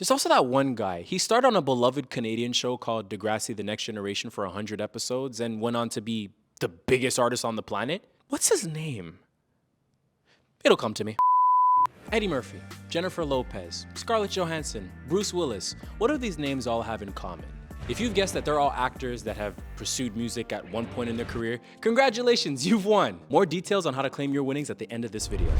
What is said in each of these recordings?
There's also that one guy. He started on a beloved Canadian show called Degrassi The Next Generation for 100 episodes and went on to be the biggest artist on the planet. What's his name? It'll come to me. Eddie Murphy, Jennifer Lopez, Scarlett Johansson, Bruce Willis. What do these names all have in common? If you've guessed that they're all actors that have pursued music at one point in their career, congratulations, you've won! More details on how to claim your winnings at the end of this video.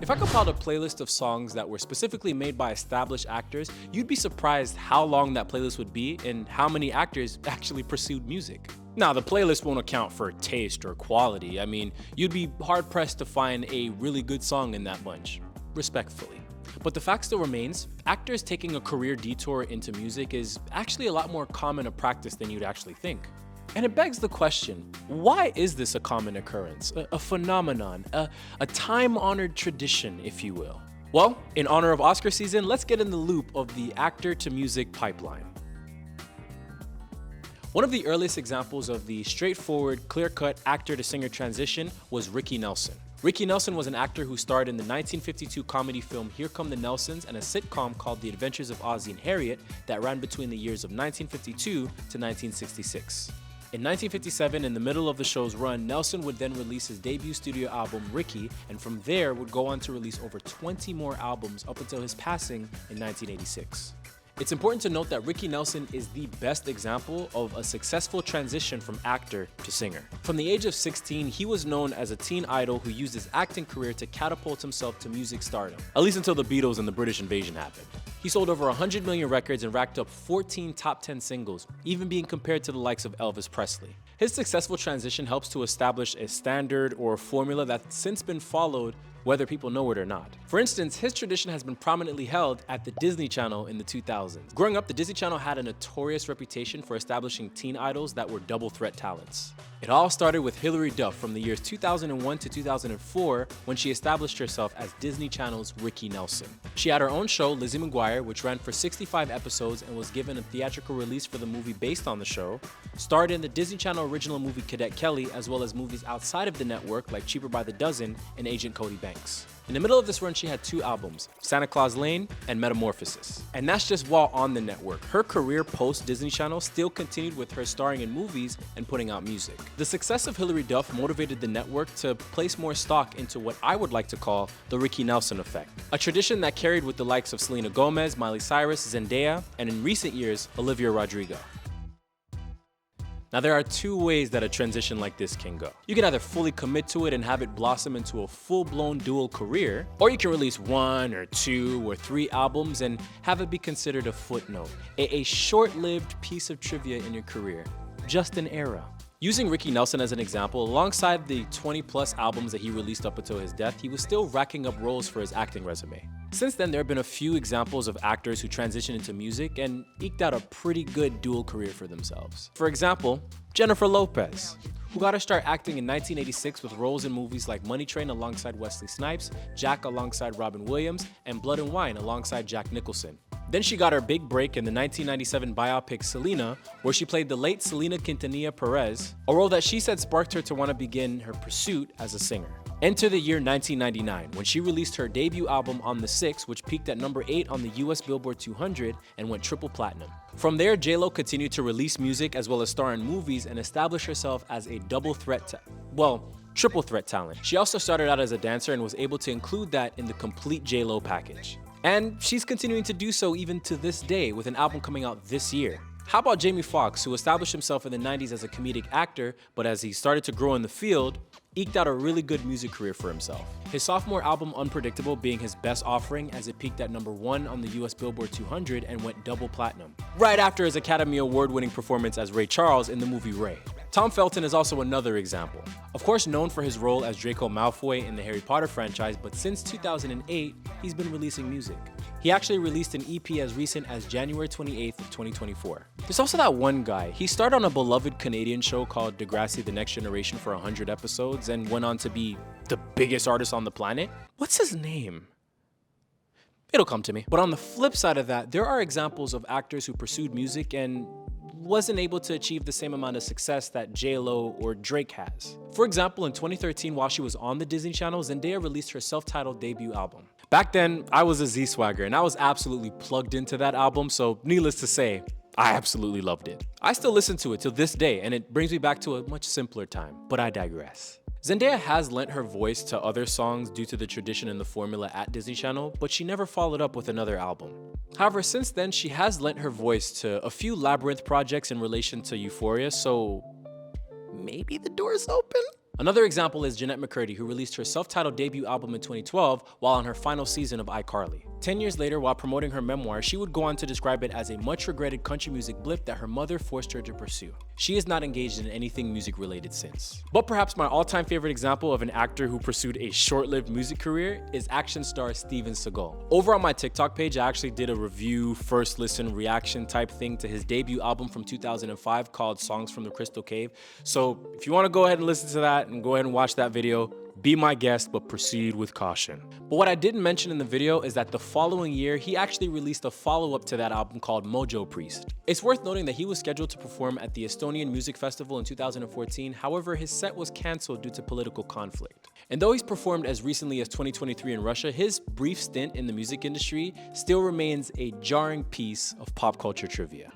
If I compiled a playlist of songs that were specifically made by established actors, you'd be surprised how long that playlist would be and how many actors actually pursued music. Now, the playlist won't account for taste or quality. I mean, you'd be hard-pressed to find a really good song in that bunch, respectfully. But the fact still remains, actors taking a career detour into music is actually a lot more common a practice than you'd actually think. And it begs the question, why is this a common occurrence, a phenomenon, a time-honored tradition, if you will? Well, in honor of Oscar season, let's get in the loop of the actor-to-music pipeline. One of the earliest examples of the straightforward, clear-cut actor-to-singer transition was Ricky Nelson. Ricky Nelson was an actor who starred in the 1952 comedy film Here Come the Nelsons and a sitcom called The Adventures of Ozzie and Harriet that ran between the years of 1952 to 1966. In 1957, in the middle of the show's run, Nelson would then release his debut studio album, Ricky, and from there would go on to release over 20 more albums up until his passing in 1986. It's important to note that Ricky Nelson is the best example of a successful transition from actor to singer. From the age of 16, he was known as a teen idol who used his acting career to catapult himself to music stardom, at least until the Beatles and the British invasion happened. He sold over 100 million records and racked up 14 top 10 singles, even being compared to the likes of Elvis Presley. His successful transition helps to establish a standard or formula that's since been followed whether people know it or not. For instance, his tradition has been prominently held at the Disney Channel in the 2000s. Growing up, the Disney Channel had a notorious reputation for establishing teen idols that were double threat talents. It all started with Hilary Duff from the years 2001 to 2004 when she established herself as Disney Channel's Ricky Nelson. She had her own show, Lizzie McGuire, which ran for 65 episodes and was given a theatrical release for the movie based on the show, starred in the Disney Channel original movie Cadet Kelly, as well as movies outside of the network like Cheaper by the Dozen and Agent Cody Banks. In the middle of this run, she had two albums, Santa Claus Lane and Metamorphosis. And that's just while on the network. Her career post-Disney Channel still continued with her starring in movies and putting out music. The success of Hilary Duff motivated the network to place more stock into what I would like to call the Ricky Nelson effect, a tradition that carried with the likes of Selena Gomez, Miley Cyrus, Zendaya, and in recent years, Olivia Rodrigo. Now, there are two ways that a transition like this can go. You can either fully commit to it and have it blossom into a full-blown dual career, or you can release 1 or 2 or 3 albums and have it be considered a footnote, a short-lived piece of trivia in your career, just an era. Using Ricky Nelson as an example, alongside the 20-plus albums that he released up until his death, he was still racking up roles for his acting resume. Since then, there have been a few examples of actors who transitioned into music and eked out a pretty good dual career for themselves. For example, Jennifer Lopez, who got her start acting in 1986 with roles in movies like Money Train alongside Wesley Snipes, Jack alongside Robin Williams, and Blood and Wine alongside Jack Nicholson. Then she got her big break in the 1997 biopic Selena, where she played the late Selena Quintanilla Perez, a role that she said sparked her to want to begin her pursuit as a singer. Enter the year 1999, when she released her debut album On the 6, which peaked at number 8 on the US Billboard 200 and went triple platinum. From there, J.Lo continued to release music as well as star in movies and establish herself as a triple threat talent. She also started out as a dancer and was able to include that in the complete J.Lo package. And she's continuing to do so even to this day with an album coming out this year. How about Jamie Foxx, who established himself in the 90s as a comedic actor, but as he started to grow in the field, eked out a really good music career for himself. His sophomore album Unpredictable being his best offering, as it peaked at number 1 on the US Billboard 200 and went double platinum, right after his Academy Award-winning performance as Ray Charles in the movie Ray. Tom Felton is also another example. Of course, known for his role as Draco Malfoy in the Harry Potter franchise, but since 2008, he's been releasing music. He actually released an EP as recent as January 28th, 2024. There's also that one guy. He started on a beloved Canadian show called Degrassi The Next Generation for 100 episodes and went on to be the biggest artist on the planet. What's his name? It'll come to me. But on the flip side of that, there are examples of actors who pursued music and wasn't able to achieve the same amount of success that J.Lo or Drake has. For example, in 2013, while she was on the Disney Channel, Zendaya released her self-titled debut album. Back then, I was a Z-Swagger and I was absolutely plugged into that album, so needless to say, I absolutely loved it. I still listen to it till this day, and it brings me back to a much simpler time, but I digress. Zendaya has lent her voice to other songs due to the tradition and the formula at Disney Channel, but she never followed up with another album. However, since then, she has lent her voice to a few Labyrinth projects in relation to Euphoria, so maybe the door's open? Another example is Jeanette McCurdy, who released her self-titled debut album in 2012 while on her final season of iCarly. 10 years later, while promoting her memoir, she would go on to describe it as a much-regretted country music blip that her mother forced her to pursue. She has not engaged in anything music-related since. But perhaps my all-time favorite example of an actor who pursued a short-lived music career is action star Steven Seagal. Over on my TikTok page, I actually did a review, first listen, reaction type thing to his debut album from 2005 called Songs from the Crystal Cave. So if you want to go ahead and listen to that and go ahead and watch that video, be my guest, but proceed with caution. But what I didn't mention in the video is that the following year, he actually released a follow-up to that album called Mojo Priest. It's worth noting that he was scheduled to perform at the Estonian Music Festival in 2014, however, his set was cancelled due to political conflict. And though he's performed as recently as 2023 in Russia, his brief stint in the music industry still remains a jarring piece of pop culture trivia.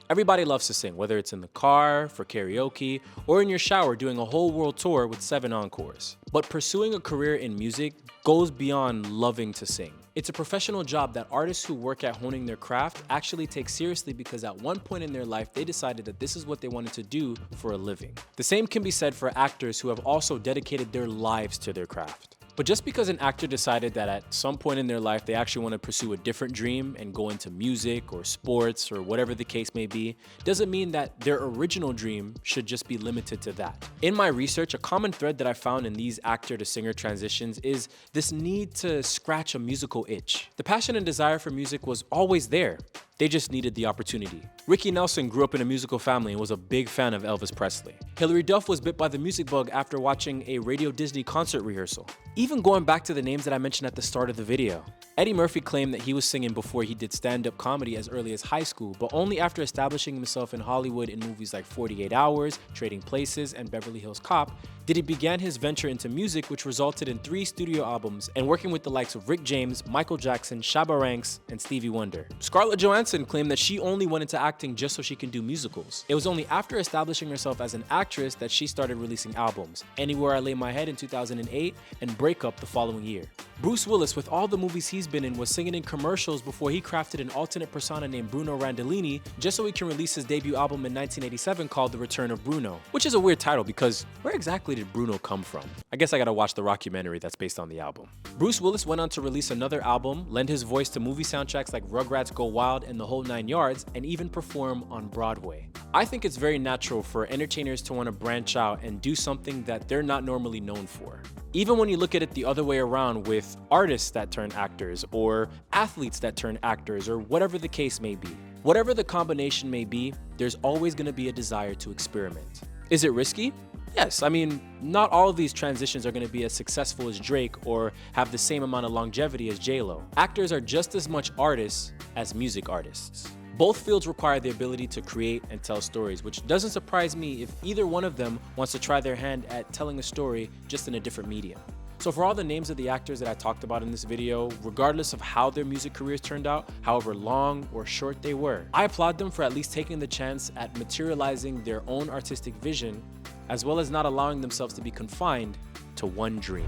Everybody loves to sing, whether it's in the car, for karaoke, or in your shower doing a whole world tour with 7 encores. But pursuing a career in music goes beyond loving to sing. It's a professional job that artists who work at honing their craft actually take seriously because at one point in their life, they decided that this is what they wanted to do for a living. The same can be said for actors who have also dedicated their lives to their craft. But just because an actor decided that at some point in their life they actually want to pursue a different dream and go into music or sports or whatever the case may be, doesn't mean that their original dream should just be limited to that. In my research, a common thread that I found in these actor to singer transitions is this need to scratch a musical itch. The passion and desire for music was always there. They just needed the opportunity. Ricky Nelson grew up in a musical family and was a big fan of Elvis Presley. Hilary Duff was bit by the music bug after watching a Radio Disney concert rehearsal. Even going back to the names that I mentioned at the start of the video. Eddie Murphy claimed that he was singing before he did stand-up comedy as early as high school, but only after establishing himself in Hollywood in movies like 48 Hours, Trading Places, and Beverly Hills Cop, did he begin his venture into music, which resulted in 3 studio albums and working with the likes of Rick James, Michael Jackson, Shabba Ranks, and Stevie Wonder. Scarlett Johansson claimed that she only went into acting just so she can do musicals. It was only after establishing herself as an actress that she started releasing albums, Anywhere I Lay My Head in 2008 and Break Up the following year. Bruce Willis, with all the movies he's been in, was singing in commercials before he crafted an alternate persona named Bruno Randellini just so he can release his debut album in 1987 called The Return of Bruno, which is a weird title because where exactly did Bruno come from? I guess I gotta watch the rockumentary that's based on the album. Bruce Willis went on to release another album, lend his voice to movie soundtracks like Rugrats Go Wild and The Whole 9 Yards, and even perform on Broadway. I think it's very natural for entertainers to want to branch out and do something that they're not normally known for. Even when you look at it the other way around with artists that turn actors or athletes that turn actors or whatever the case may be. Whatever the combination may be, there's always going to be a desire to experiment. Is it risky? Yes, I mean, not all of these transitions are going to be as successful as Drake or have the same amount of longevity as J.Lo. Actors are just as much artists as music artists. Both fields require the ability to create and tell stories, which doesn't surprise me if either one of them wants to try their hand at telling a story just in a different medium. So for all the names of the actors that I talked about in this video, regardless of how their music careers turned out, however long or short they were, I applaud them for at least taking the chance at materializing their own artistic vision, as well as not allowing themselves to be confined to one dream.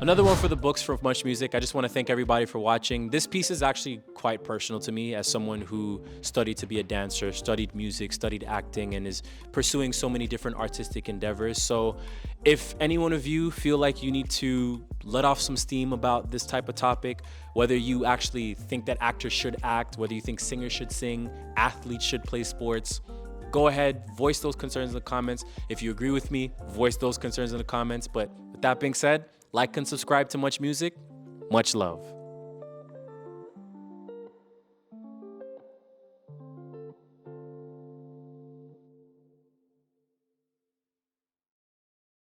Another one for the books for MuchMusic. I just want to thank everybody for watching. This piece is actually quite personal to me as someone who studied to be a dancer, studied music, studied acting, and is pursuing so many different artistic endeavors. So if any one of you feel like you need to let off some steam about this type of topic, whether you actually think that actors should act, whether you think singers should sing, athletes should play sports, go ahead, voice those concerns in the comments. If you agree with me, voice those concerns in the comments. But with that being said, like and subscribe to MuchMusic. Much love.